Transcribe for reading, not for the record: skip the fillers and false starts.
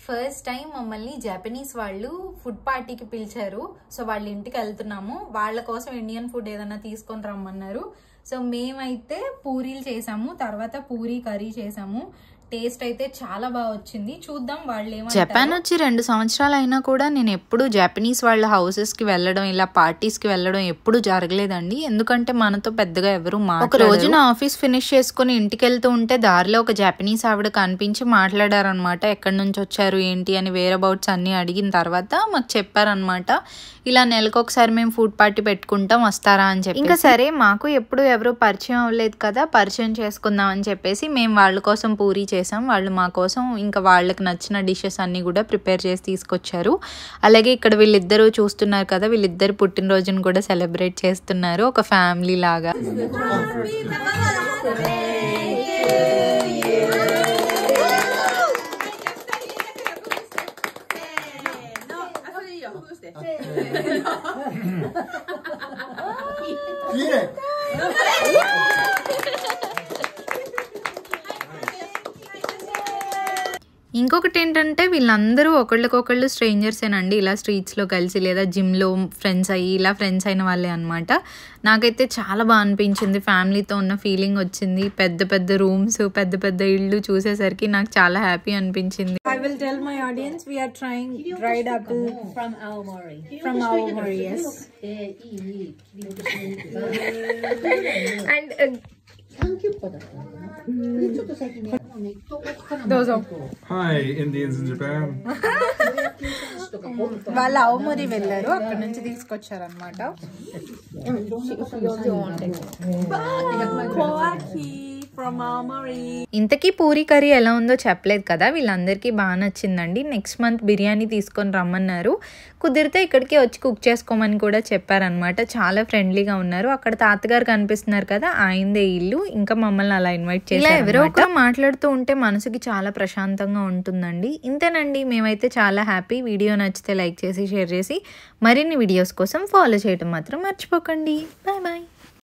First time మమ్మల్ని Japanese వాళ్ళు food పార్టీకి పిలిచారు. సో వాళ్ళ ఇంటికి వెళ్తున్నాము. వాళ్ళ కోసం ఇండియన్ ఫుడ్ ఏదైనా తీసుకొని రమ్మన్నారు. సో మేమైతే పూరీలు చేసాము, తర్వాత పూరీ కర్రీ చేసాము. టేస్ట్ అయితే చాలా బాగా వచ్చింది. చూద్దాం వాళ్ళు ఏమంటారు. జపాన్ వచ్చి 2 సంవత్సరాలు అయినా కూడా నేను ఎప్పుడు జపనీస్ వాళ్ళ హౌసెస్కి వెళ్ళడం, ఇలా పార్టీస్కి వెళ్ళడం ఎప్పుడు జరగలేదండి. ఎందుకంటే మనతో పెద్దగా ఎవరు ఒక రోజు నా ఆఫీస్ ఫినిష్ చేసుకుని ఇంటికి వెళ్తూ ఉంటే దారిలో ఒక జపనీస్ ఆవిడ కనిపించి మాట్లాడారనమాట. ఎక్కడి నుంచి వచ్చారు ఏంటి అని వేర్ అబౌట్స్ అన్ని అడిగిన తర్వాత మాకు చెప్పారనమాట, ఇలా నెలకొకసారి మేము ఫుడ్ పార్టీ పెట్టుకుంటాం, వస్తారా అని చెప్పి. ఇంకా సరే, మాకు ఎప్పుడు ఎవరు పరిచయం అవ్వలేదు కదా, పరిచయం చేసుకుందాం అని చెప్పేసి మేము వాళ్ళ కోసం పూరీ చేసాం. వాళ్ళు మా కోసం ఇంకా వాళ్ళకి నచ్చిన డిషెస్ అన్ని కూడా ప్రిపేర్ చేసి తీసుకొచ్చారు. అలాగే ఇక్కడ వీళ్ళిద్దరూ చూస్తున్నారు కదా, వీళ్ళిద్దరు పుట్టినరోజును కూడా సెలబ్రేట్ చేస్తున్నారు ఒక ఫ్యామిలీ లాగా. ఇంకొకటి ఏంటంటే వీళ్ళందరూ ఒకళ్ళకొకళ్ళు స్ట్రేంజర్సేనండి. ఇలా స్ట్రీట్స్లో కలిసి లేదా జిమ్లో ఫ్రెండ్స్ అయ్యి ఇలా ఫ్రెండ్స్ అయిన వాళ్ళే అనమాట. నాకైతే చాలా బాగా అనిపించింది, ఫ్యామిలీతో ఉన్న ఫీలింగ్ వచ్చింది. పెద్ద పెద్ద రూమ్స్, పెద్ద పెద్ద ఇళ్ళు చూసేసరికి నాకు చాలా హ్యాపీ అనిపించింది. I will tell my audience we are trying dried apple from Aomori. From Aomori, yes. And those are Hi, Indians in Japan. వాళ్ళు అవమోరి వెళ్ళారు, అక్కడ నుంచి తీసుకొచ్చారు అనమాట. ఇంతకీ పూరీ కర్రీ ఎలా ఉందో చెప్పలేదు కదా, వీళ్ళందరికీ బాగా నచ్చిందండి. నెక్స్ట్ మంత్ బిర్యానీ తీసుకొని రమ్మన్నారు. కుదిరితే ఇక్కడికి వచ్చి కుక్ చేసుకోమని కూడా చెప్పారనమాట. చాలా ఫ్రెండ్లీగా ఉన్నారు. అక్కడ తాతగారు కనిపిస్తున్నారు కదా, ఆయనదే ఇల్లు. ఇంకా మమ్మల్ని అలా ఇన్వైట్ చేశారు. ఎవరో ఒకరు మాట్లాడుతూ ఉంటే మనసుకి చాలా ప్రశాంతంగా ఉంటుందండి. ఇంతేనండి, మేమైతే చాలా హ్యాపీ. వీడియో నచ్చితే లైక్ చేసి షేర్ చేసి మరిన్ని వీడియోస్ కోసం ఫాలో చేయడం మాత్రం మర్చిపోకండి. Bye bye.